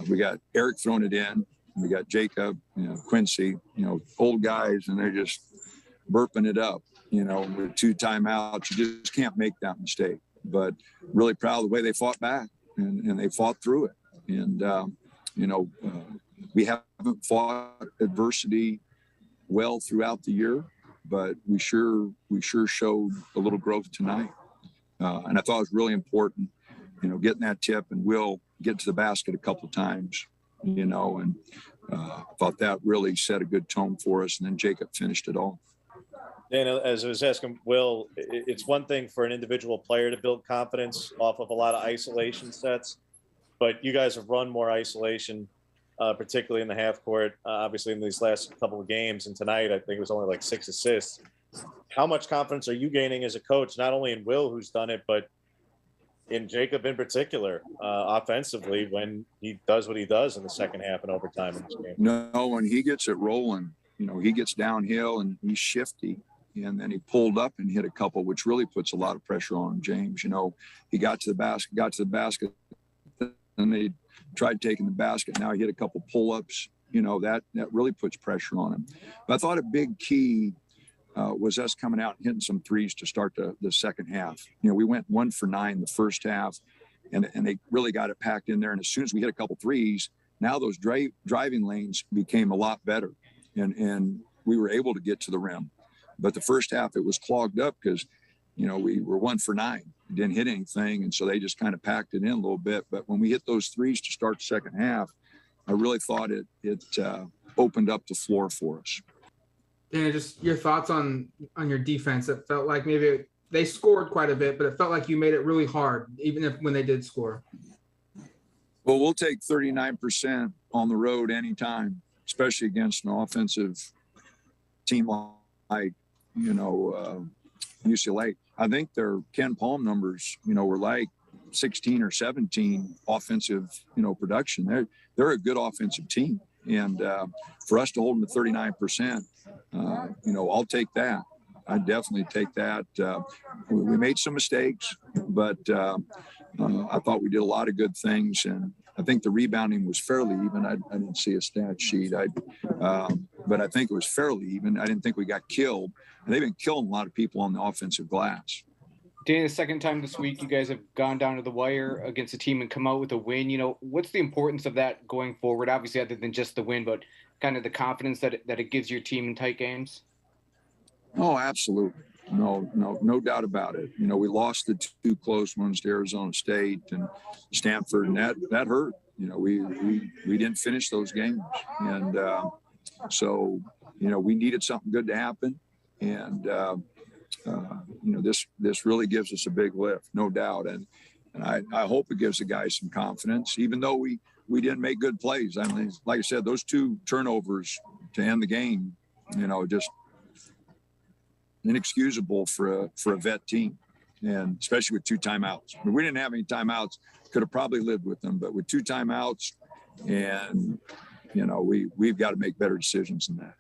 we got Eric throwing it in. We got Jacob, you know, Quincy, you know, old guys, and they're just burping it up, you know, with 2 timeouts. You just can't make that mistake. But really proud of the way they fought back and they fought through it. And, you know, we haven't fought adversity well throughout the year, but we sure showed a little growth tonight. And I thought it was really important, getting that tip and Will get to the basket a couple of times, and I thought that really set a good tone for us. And then Jacob finished it all. Dana, as I was asking Will, it's one thing for an individual player to build confidence off of a lot of isolation sets, but you guys have run more isolation, particularly in the half court, obviously in these last couple of games. And tonight, I think it was only like 6 assists. How much confidence are you gaining as a coach, not only in Will, who's done it, but in Jacob in particular, offensively, when he does what he does in the second half and overtime in this game? No, when he gets it rolling, he gets downhill and he's shifty. And then he pulled up and hit a couple, which really puts a lot of pressure on James. He got to the basket, and they tried taking the basket. Now he hit a couple pull-ups. That really puts pressure on him. But I thought a big key was us coming out and hitting some threes to start the second half. We went 1 for 9 the first half, and they really got it packed in there. And as soon as we hit a couple threes, now those driving lanes became a lot better, and we were able to get to the rim. But the first half, it was clogged up because, we were 1 for 9, didn't hit anything. And so they just kind of packed it in a little bit. But when we hit those threes to start the second half, I really thought it opened up the floor for us. And just your thoughts on your defense. It felt like maybe they scored quite a bit, but it felt like you made it really hard, even when they did score. Well, we'll take 39% on the road anytime, especially against an offensive team like, UCLA. I think their Ken Palm numbers, were like 16 or 17 offensive, production. They're a good offensive team. And for us to hold them to 39%, I'll take that. I definitely take that. We made some mistakes, but I thought we did a lot of good things. And I think the rebounding was fairly even. I didn't see a stat sheet. But I think it was fairly even. I didn't think we got killed. And they've been killing a lot of people on the offensive glass. Danny, the second time this week, you guys have gone down to the wire against a team and come out with a win. What's the importance of that going forward? Obviously, other than just the win, but kind of the confidence that it gives your team in tight games? Oh, absolutely. No doubt about it. We lost the 2 close ones to Arizona State and Stanford, and that hurt. We didn't finish those games. And so we needed something good to happen. And, this really gives us a big lift, no doubt. And I hope it gives the guys some confidence, even though we didn't make good plays. I mean, like I said, those 2 turnovers to end the game, just inexcusable for a vet team, and especially with 2 timeouts. I mean, we didn't have any timeouts, could have probably lived with them, but with 2 timeouts, and, we've got to make better decisions than that.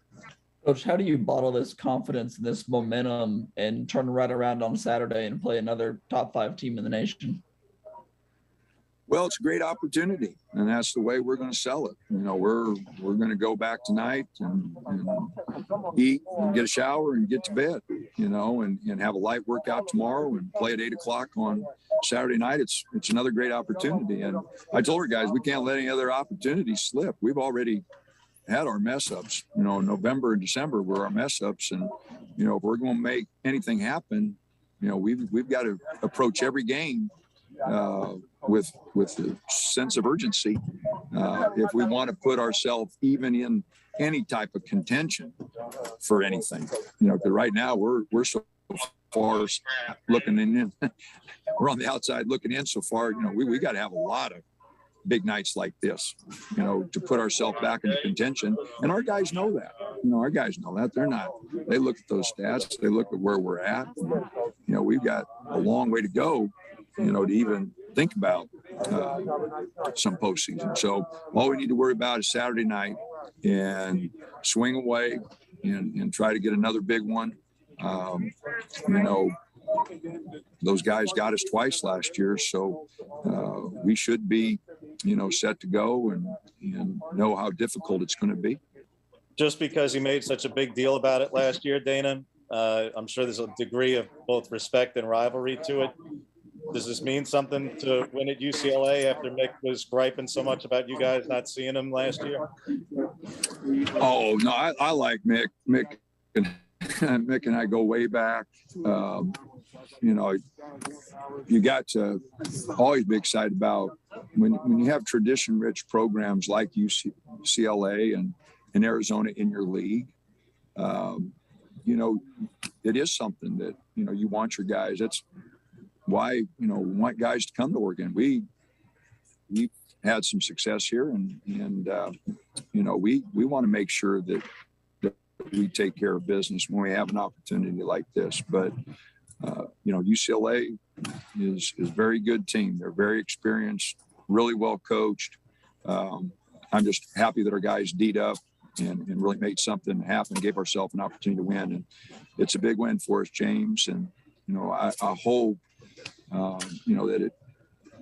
Coach, how do you bottle this confidence, this momentum, and turn right around on Saturday and play another top 5 team in the nation? Well, it's a great opportunity, and that's the way we're going to sell it. We're going to go back tonight and eat and get a shower and get to bed, and have a light workout tomorrow and play at 8:00 on Saturday night. It's another great opportunity. And I told our guys, we can't let any other opportunities slip. We've already had our mess ups. November and December were our mess ups, and if we're going to make anything happen, we've got to approach every game with a sense of urgency if we want to put ourselves even in any type of contention for anything. Because right now we're so far looking in. We're on the outside looking in so far. We got to have a lot of big nights like this, to put ourselves back into contention. And our guys know that. Our guys know that. They look at those stats. They look at where we're at. We've got a long way to go, to even think about some postseason. So all we need to worry about is Saturday night and swing away and try to get another big one. Those guys got us twice last year, so we should be, set to go and know how difficult it's going to be. Just because he made such a big deal about it last year, Dana, I'm sure there's a degree of both respect and rivalry to it. Does this mean something to win at UCLA after Mick was griping so much about you guys not seeing him last year? Oh, no, I like Mick. Mick and I go way back. you got to always be excited about when you have tradition-rich programs like UCLA and Arizona in your league. It is something that, you want your guys. That's why, we want guys to come to Oregon. We've had some success here and we want to make sure that we take care of business when we have an opportunity like this. But, UCLA is a very good team. They're very experienced, really well coached. I'm just happy that our guys D'd up and really made something happen, gave ourselves an opportunity to win. And it's a big win for us, James. And, I hope, that it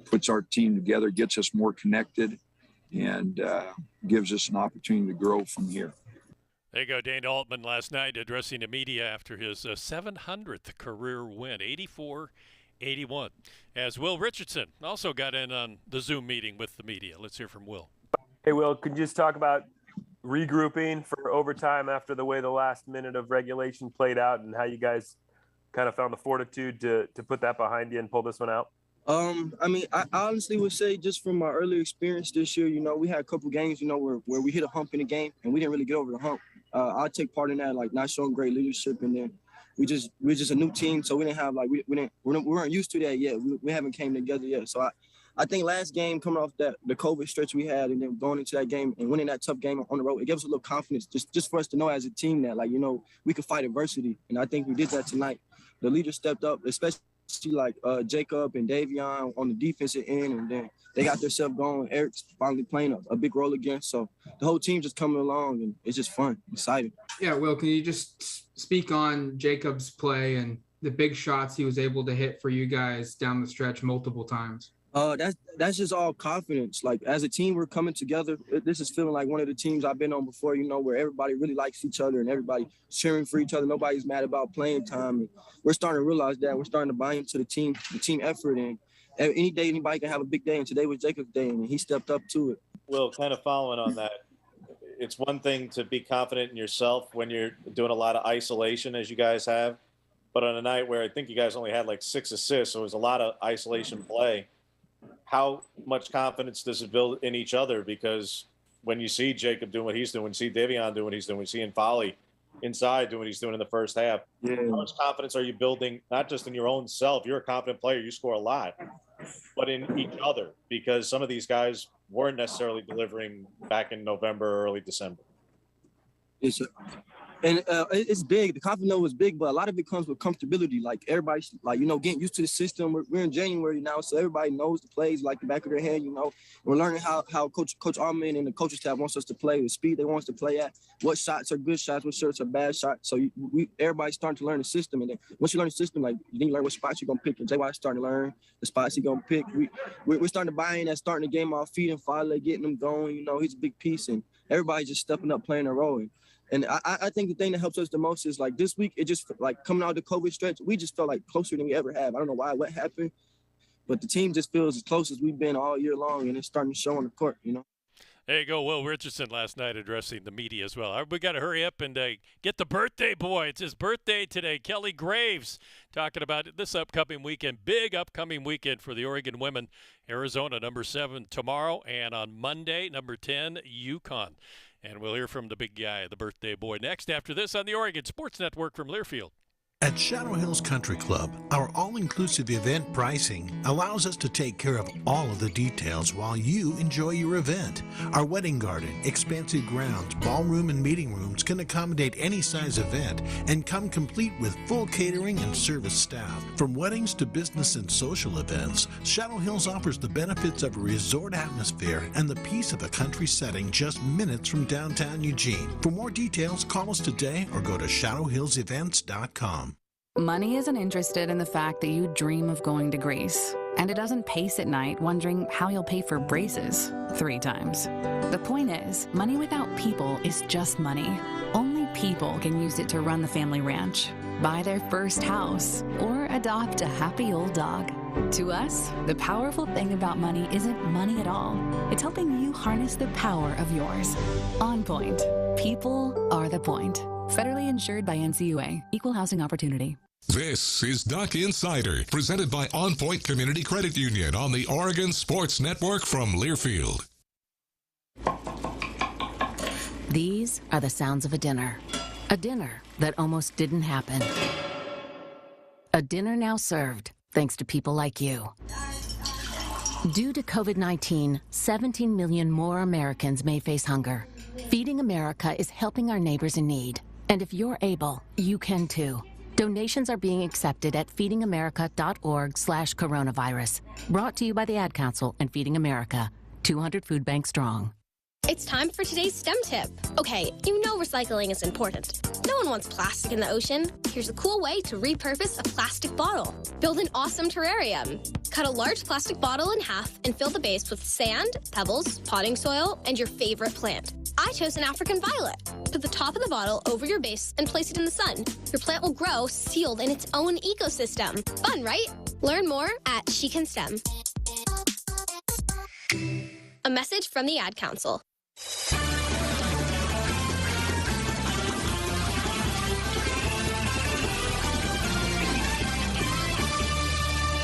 puts our team together, gets us more connected, and gives us an opportunity to grow from here. There you go, Dane Altman last night addressing the media after his 700th career win, 84-81. As Will Richardson also got in on the Zoom meeting with the media. Let's hear from Will. Hey, Will, could you just talk about regrouping for overtime after the way the last minute of regulation played out and how you guys kind of found the fortitude to put that behind you and pull this one out? I honestly would say just from my earlier experience this year, we had a couple games, where we hit a hump in the game and we didn't really get over the hump. I take part in that, like not showing great leadership, and then we're just a new team, so we didn't have we weren't used to that yet. We haven't came together yet. So I think last game coming off the COVID stretch we had, and then going into that game and winning that tough game on the road, it gave us a little confidence just for us to know as a team that we could fight adversity, and I think we did that tonight. The leaders stepped up, especially like Jacob and Davion on the defensive end, and then they got themselves going. Eric's finally playing a big role again, so the whole team just coming along, and it's just fun, exciting. Yeah, Will, can you just speak on Jacob's play and the big shots he was able to hit for you guys down the stretch multiple times? That's just all confidence. Like, as a team, we're coming together. This is feeling like one of the teams I've been on before, where everybody really likes each other and everybody cheering for each other. Nobody's mad about playing time. And we're starting to realize that. We're starting to buy into the team effort. And any day, anybody can have a big day. And today was Jacob's day, and he stepped up to it. Will, kind of following on that, it's one thing to be confident in yourself when you're doing a lot of isolation, as you guys have. But on a night where I think you guys only had like 6 assists, so it was a lot of isolation play. How much confidence does it build in each other? Because when you see Jacob doing what he's doing, when you see Davion doing what he's doing, when you see Folly inside doing what he's doing in the first half, how much confidence are you building, not just in your own self? You're a confident player, you score a lot, but in each other, because some of these guys weren't necessarily delivering back in November or early December. It's big. The confidence was big, but a lot of it comes with comfortability. Like, everybody's getting used to the system. We're in January now, so everybody knows the plays like the back of their head. We're learning how Coach Allman and the coaching staff wants us to play, the speed they want us to play at, what shots are good shots, what shots are bad shots. So everybody's starting to learn the system, and then once you learn the system, then you learn what spots you're gonna pick. And JY's starting to learn the spots he's gonna pick. We're starting to buy in at starting the game off feet and Foley, getting them going. He's a big piece, and everybody's just stepping up, playing their role. And I think the thing that helps us the most is, like, this week, it just, like, coming out of the COVID stretch, we just felt like closer than we ever have. I don't know what happened, but the team just feels as close as we've been all year long, and it's starting to show on the court, There you go, Will Richardson last night addressing the media as well. All right, we got to hurry up and get the birthday boy. It's his birthday today. Kelly Graves talking about this upcoming weekend, big upcoming weekend for the Oregon women. Arizona, number 7 tomorrow, and on Monday, number 10, UConn. And we'll hear from the big guy, the birthday boy, next after this on the Oregon Sports Network from Learfield. At Shadow Hills Country Club, our all-inclusive event pricing allows us to take care of all of the details while you enjoy your event. Our wedding garden, expansive grounds, ballroom, and meeting rooms can accommodate any size event and come complete with full catering and service staff. From weddings to business and social events, Shadow Hills offers the benefits of a resort atmosphere and the peace of a country setting just minutes from downtown Eugene. For more details, call us today or go to shadowhillsevents.com. Money isn't interested in the fact that you dream of going to Greece, and it doesn't pace at night wondering how you'll pay for braces 3 times. The point is, money without people is just money. Only people can use it to run the family ranch, buy their first house, or adopt a happy old dog. To us, the powerful thing about money isn't money at all. It's helping you harness the power of yours. On Point. People are the point. Federally insured by NCUA. Equal housing opportunity. This is Duck Insider, presented by On Point Community Credit Union on the Oregon Sports Network from Learfield. These are the sounds of a dinner that almost didn't happen. A dinner now served, thanks to people like you. Due to COVID-19, 17 million more Americans may face hunger. Feeding America is helping our neighbors in need. And if you're able, you can too. Donations are being accepted at feedingamerica.org/coronavirus. Brought to you by the Ad Council and Feeding America, 200 food banks strong. It's time for today's STEM tip. Okay, you know recycling is important. No one wants plastic in the ocean. Here's a cool way to repurpose a plastic bottle. Build an awesome terrarium. Cut a large plastic bottle in half and fill the base with sand, pebbles, potting soil, and your favorite plant. I chose an African violet. Put the top of the bottle over your base and place it in the sun. Your plant will grow sealed in its own ecosystem. Fun, right? Learn more at She Can STEM. A message from the Ad Council.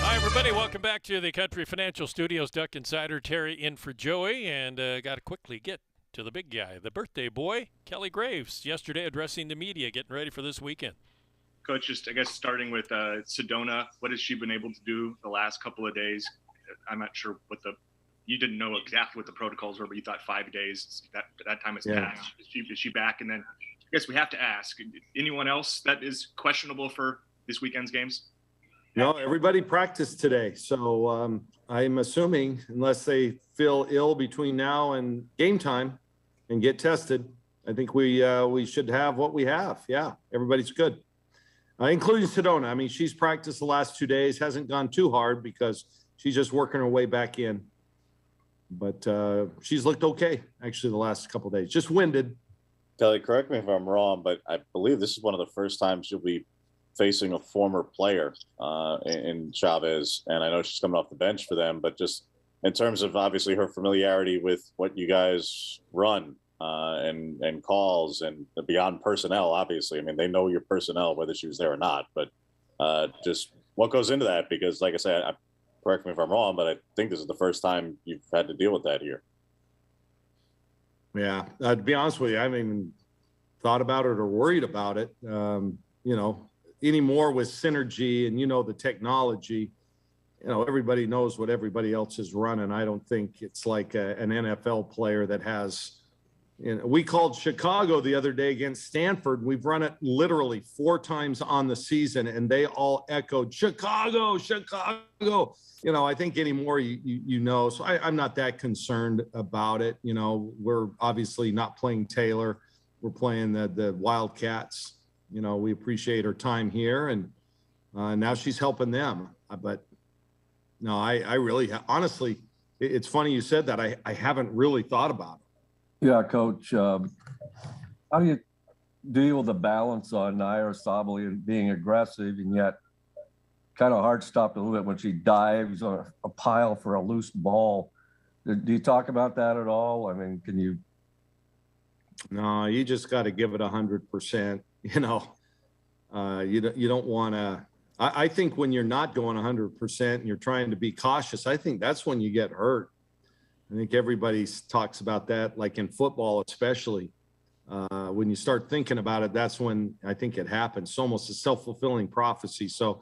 Hi, everybody. Welcome back to the Country Financial Studios. Duck Insider Terry in for Joey, and got to quickly get to the big guy, the birthday boy, Kelly Graves, yesterday addressing the media, getting ready for this weekend. Coach, just I guess starting with Sedona, what has she been able to do the last couple of days? I'm not sure you didn't know exactly what the protocols were, but you thought 5 days. That time has passed. Is she back? And then I guess we have to ask, anyone else that is questionable for this weekend's games? No, everybody practiced today. So I'm assuming, unless they feel ill between now and game time and get tested, I think we should have what we have. Yeah, everybody's good, including Sedona. I mean, she's practiced the last 2 days, hasn't gone too hard because she's just working her way back in. But she's looked okay, actually, the last couple of days. Just winded. Kelly, correct me if I'm wrong, but I believe this is one of the first times she'll be facing a former player in Chavez. And I know she's coming off the bench for them, but just in terms of obviously her familiarity with what you guys run and calls and beyond personnel, obviously. I mean, they know your personnel, whether she was there or not. But just what goes into that? Because, like I said, correct me if I'm wrong, but I think this is the first time you've had to deal with that here. Yeah, to be honest with you, I haven't even thought about it or worried about it. Anymore with Synergy and, the technology, everybody knows what everybody else is running. I don't think it's like an NFL player that has, we called Chicago the other day against Stanford. We've run it literally 4 times on the season and they all echoed Chicago, Chicago. I think anymore, so I'm not that concerned about it. We're obviously not playing Taylor. We're playing the Wildcats. We appreciate her time here, and now she's helping them. But no, I really, honestly, it's funny you said that. I haven't really thought about it. Yeah, Coach. How do you deal with the balance on Naira Sabali and being aggressive and yet kind of hard stopped a little bit when she dives on a pile for a loose ball? Do you talk about that at all? I mean, can you? No, you just got to give it 100%. You don't want to. I think when you're not going 100% and you're trying to be cautious, I think that's when you get hurt. I think everybody talks about that, like in football, especially. When you start thinking about it, that's when I think it happens. It's almost a self-fulfilling prophecy. So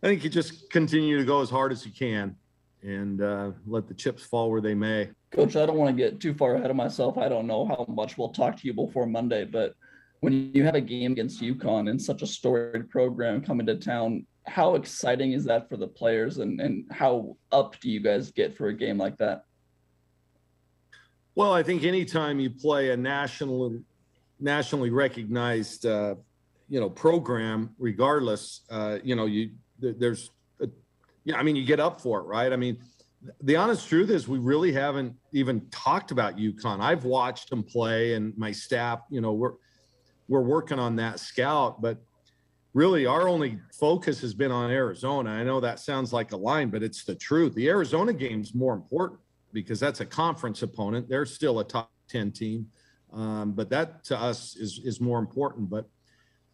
I think you just continue to go as hard as you can and let the chips fall where they may. Coach, I don't want to get too far ahead of myself. I don't know how much we'll talk to you before Monday, but when you have a game against UConn and such a storied program coming to town, how exciting is that for the players and how up do you guys get for a game like that? Well, I think anytime you play a nationally recognized, program, regardless, you get up for it, right? I mean, the honest truth is we really haven't even talked about UConn. I've watched them play, and my staff, we're working on that scout, but really our only focus has been on Arizona. I know that sounds like a line, but it's the truth. The Arizona game's more important because that's a conference opponent. They're still a top 10 team. But that to us is more important. But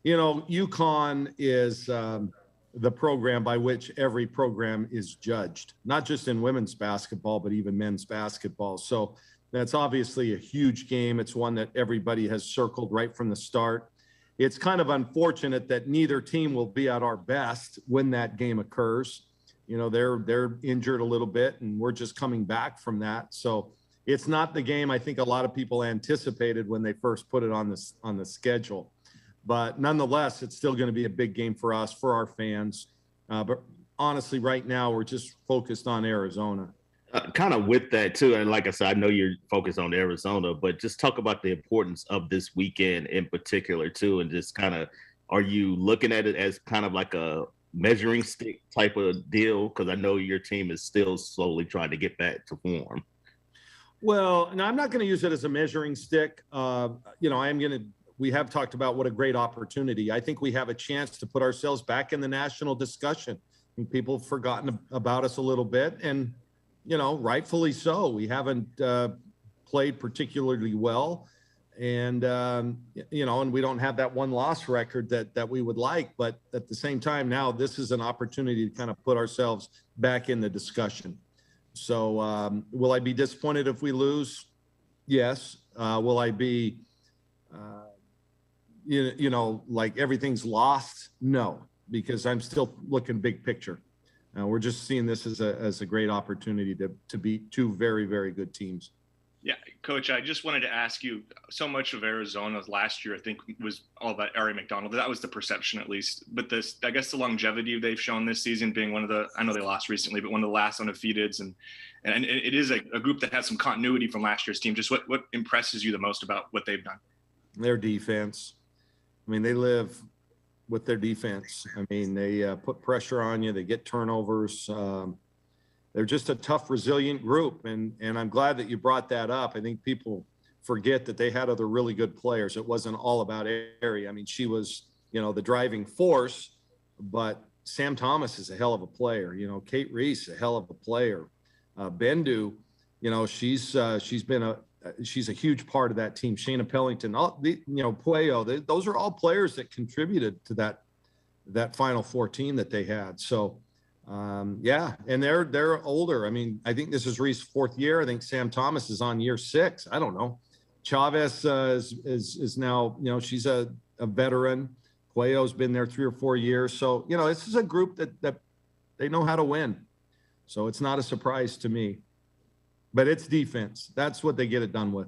UConn is the program by which every program is judged, not just in women's basketball, but even men's basketball. So that's obviously a huge game. It's one that everybody has circled right from the start. It's kind of unfortunate that neither team will be at our best when that game occurs. They're injured a little bit, and we're just coming back from that. So it's not the game I think a lot of people anticipated when they first put it on the schedule. But nonetheless, it's still going to be a big game for us, for our fans. But honestly, right now, we're just focused on Arizona. Kind of with that, too. And like I said, I know you're focused on Arizona, but just talk about the importance of this weekend in particular, too. And just kind of, are you looking at it as kind of like a measuring stick type of deal? Because I know your team is still slowly trying to get back to form. Well, no, I'm not going to use it as a measuring stick. We have talked about what a great opportunity. I think we have a chance to put ourselves back in the national discussion. I think people have forgotten about us a little bit, and, rightfully so. We haven't played particularly well, and, and we don't have that one-loss record that we would like. But at the same time, now this is an opportunity to kind of put ourselves back in the discussion. So will I be disappointed if we lose? Yes. Will I be, like everything's lost? No, because I'm still looking big picture. We're just seeing this as a great opportunity to beat two very, very good teams. Yeah, Coach, I just wanted to ask you, so much of Arizona last year, I think, was all about Ari McDonald. That was the perception, at least. But I guess the longevity they've shown this season, being one of the, I know they lost recently, but one of the last undefeateds. And it is a group that has some continuity from last year's team. Just what impresses you the most about what they've done? Their defense. I mean, they live with their defense. I mean, they put pressure on you. They get turnovers. They're just a tough, resilient group, and I'm glad that you brought that up. I think people forget that they had other really good players. It wasn't all about Ari. I mean, she was, the driving force, but Sam Thomas is a hell of a player. Kate Reese, a hell of a player. Bendu, she's a huge part of that team. Shayna Pellington, Puello, those are all players that contributed to that Final Four team that they had. So. And they're older. I mean, I think this is Reese's fourth year. I think Sam Thomas is on year 6. I don't know. Chavez is now, she's a veteran. Puello's been there 3 or 4 years. So, this is a group that they know how to win. So it's not a surprise to me. But it's defense. That's what they get it done with.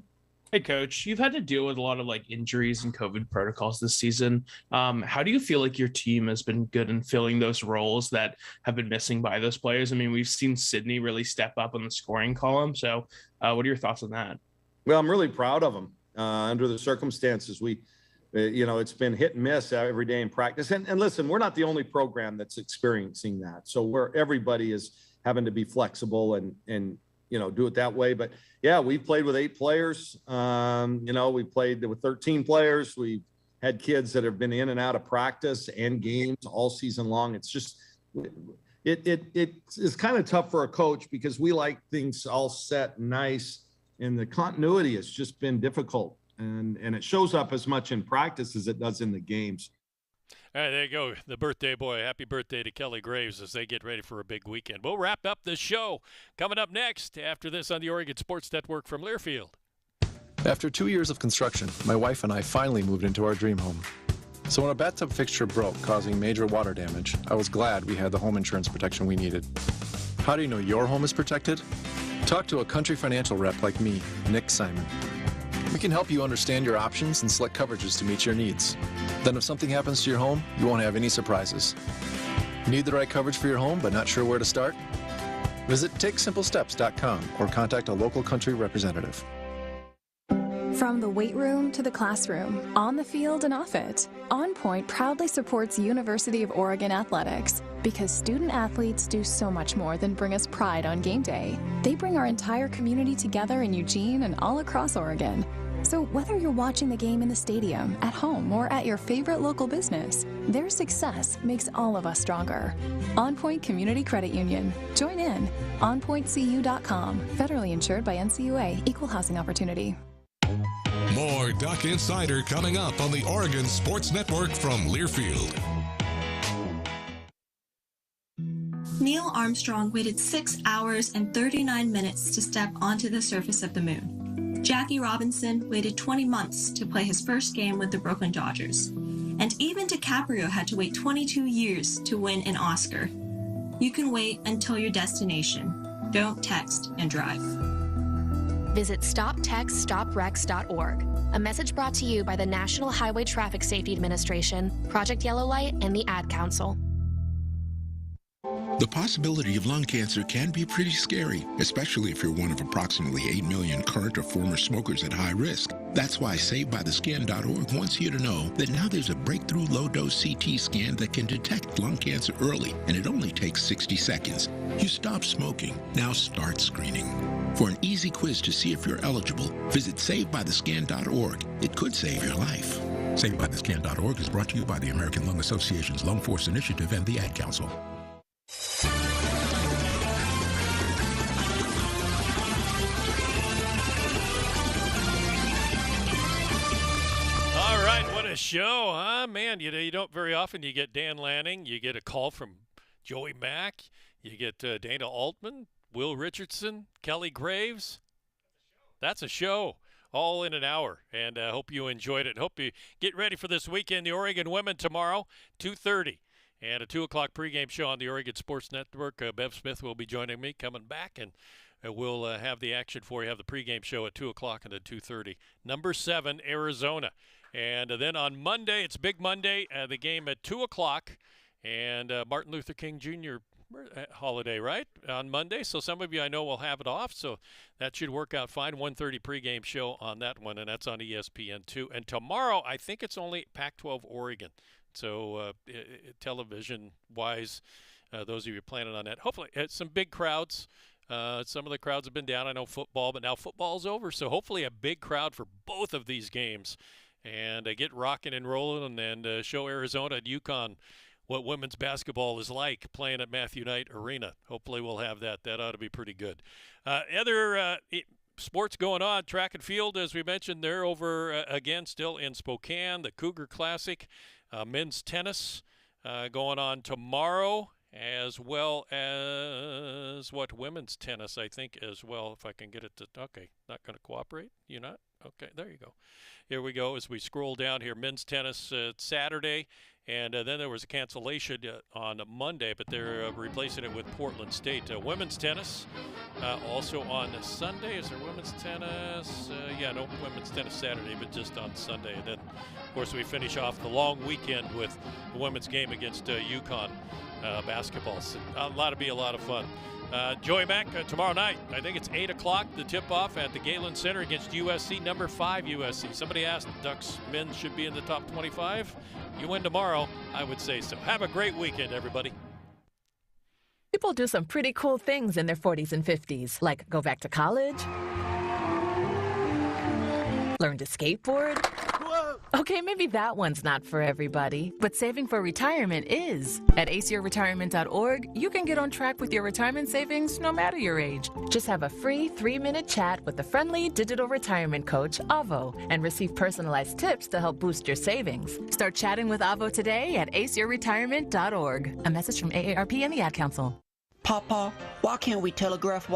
Hey, Coach, you've had to deal with a lot of injuries and COVID protocols this season. How do you feel like your team has been good in filling those roles that have been missing by those players? I mean, we've seen Sydney really step up on the scoring column. So what are your thoughts on that? Well, I'm really proud of them under the circumstances. It's been hit and miss every day in practice. And listen, we're not the only program that's experiencing that. So everybody is having to be flexible and do it that way. But yeah, we've played with 8 players. We played with 13 players. We've had kids that have been in and out of practice and games all season long. It's just, it's kind of tough for a coach because we like things all set and nice, and the continuity has just been difficult. And it shows up as much in practice as it does in the games. All right, there you go. The birthday boy. Happy birthday to Kelly Graves as they get ready for a big weekend. We'll wrap up this show. Coming up next, after this on the Oregon Sports Network from Learfield. After 2 years of construction, my wife and I finally moved into our dream home. So when a bathtub fixture broke, causing major water damage, I was glad we had the home insurance protection we needed. How do you know your home is protected? Talk to a Country Financial rep like me, Nick Simon. We can help you understand your options and select coverages to meet your needs. Then if something happens to your home, you won't have any surprises. Need the right coverage for your home but not sure where to start? Visit TakeSimpleSteps.com or contact a local Country representative. From the weight room to the classroom, on the field and off it, On Point proudly supports University of Oregon athletics because student athletes do so much more than bring us pride on game day. They bring our entire community together in Eugene and all across Oregon. So whether you're watching the game in the stadium, at home, or at your favorite local business, their success makes all of us stronger. On Point Community Credit Union. Join in. OnPointCU.com. Federally insured by NCUA. Equal housing opportunity. More Duck Insider coming up on the Oregon Sports Network from Learfield. Neil Armstrong waited 6 hours and 39 minutes to step onto the surface of the moon. Jackie Robinson waited 20 months to play his first game with the Brooklyn Dodgers. And even DiCaprio had to wait 22 years to win an Oscar. You can wait until your destination. Don't text and drive. Visit StopTextStopWrecks.org. A message brought to you by the National Highway Traffic Safety Administration, Project Yellow Light, and the Ad Council. The possibility of lung cancer can be pretty scary, especially if you're one of approximately 8 million current or former smokers at high risk. That's why SaveByTheScan.org wants you to know that now there's a breakthrough low-dose CT scan that can detect lung cancer early, and it only takes 60 seconds. You stop smoking, now start screening. For an easy quiz to see if you're eligible, visit SaveByTheScan.org. It could save your life. SaveByTheScan.org is brought to you by the American Lung Association's Lung Force Initiative and the Ad Council. All right, what a show, huh? Man, you don't very often you get Dan Lanning, you get a call from Joey Mack, you get Dana Altman, Will Richardson, Kelly Graves. That's a show, all in an hour, and I hope you enjoyed it. Hope you get ready for this weekend. The Oregon women tomorrow, 2:30. And a 2 o'clock pregame show on the Oregon Sports Network. Bev Smith will be joining me coming back, and we'll have the action for you. Have the pregame show at 2 o'clock and at 2:30. Number 7, Arizona. And then on Monday, it's Big Monday, the game at 2 o'clock. And Martin Luther King Jr. holiday, right, on Monday. So some of you I know will have it off, so that should work out fine. 1:30 pregame show on that one, and that's on ESPN2. And tomorrow, I think it's only Pac-12 Oregon. So television-wise, those of you planning on that, hopefully some big crowds. Some of the crowds have been down. I know football, but now football's over. So hopefully a big crowd for both of these games. And get rocking and rolling and show Arizona and UConn what women's basketball is like playing at Matthew Knight Arena. Hopefully we'll have that. That ought to be pretty good. Other sports going on, track and field, as we mentioned, they're over again still in Spokane. The Cougar Classic. Men's tennis going on tomorrow, as well as women's tennis, I think, as well, if I can get it to, okay, not going to cooperate? You not? Okay, there you go. Here we go as we scroll down here. Men's tennis Saturday, and then there was a cancellation on Monday, but they're replacing it with Portland State. Women's tennis also on Sunday. Is there women's tennis? No women's tennis Saturday, but just on Sunday. And then, of course, we finish off the long weekend with the women's game against UConn basketball. So that'll be a lot of fun. Joey Mack tomorrow night. I think it's 8 o'clock, the tip-off at the Galen Center against USC, number 5 USC. Somebody asked Ducks men should be in the top 25. You win tomorrow, I would say so. Have a great weekend, everybody. People do some pretty cool things in their 40s and 50s, like go back to college, learn to skateboard. Okay, maybe that one's not for everybody, but saving for retirement is. At aceyourretirement.org, you can get on track with your retirement savings no matter your age. Just have a free 3-minute chat with the friendly digital retirement coach, Avo, and receive personalized tips to help boost your savings. Start chatting with Avo today at aceyourretirement.org. A message from AARP and the Ad Council. Papa, why can't we telegraph